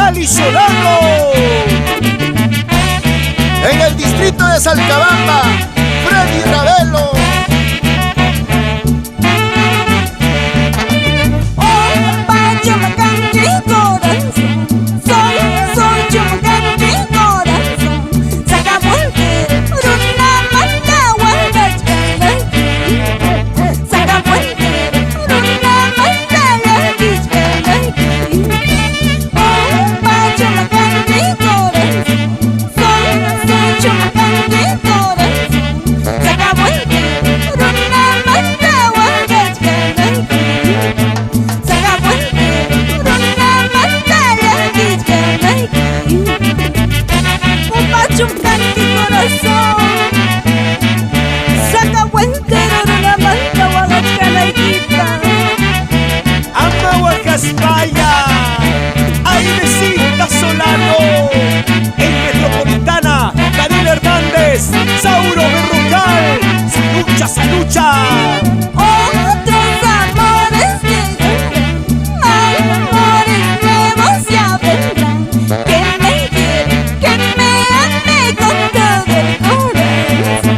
Lali Solano. En el distrito de Salcabamba, Freddy Ravelo. Vaya, Airecita Solano. En Metropolitana, Daniel Hernández, Sauro Berrocal. Salucha, salucha. Otros amores llegarán, amores nuevos ya vendrán. Que me quiere, que me ame con todo el corazón.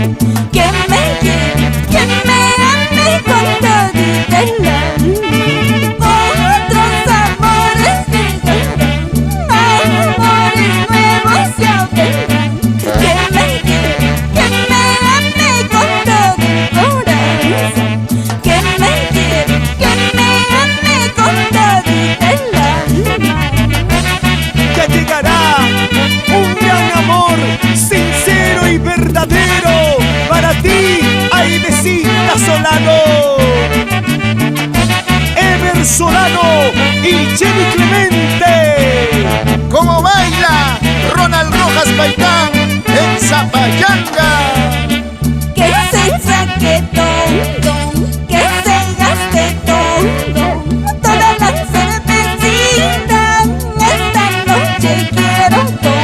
Que me quiere, que me ame con todo el alma. Sincero y verdadero para ti, Airecita Solano. Ever Solano y Jenny Clemente. Como baila Ronald Rojas Paitán en Zapayanga. Que se saque todo, que se gaste todo, toda la cervecita. Esta noche quiero todo.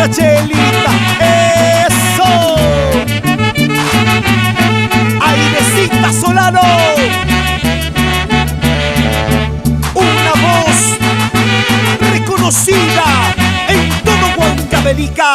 Chelita, eso. Airecita Solano, una voz reconocida en todo Huancavelica.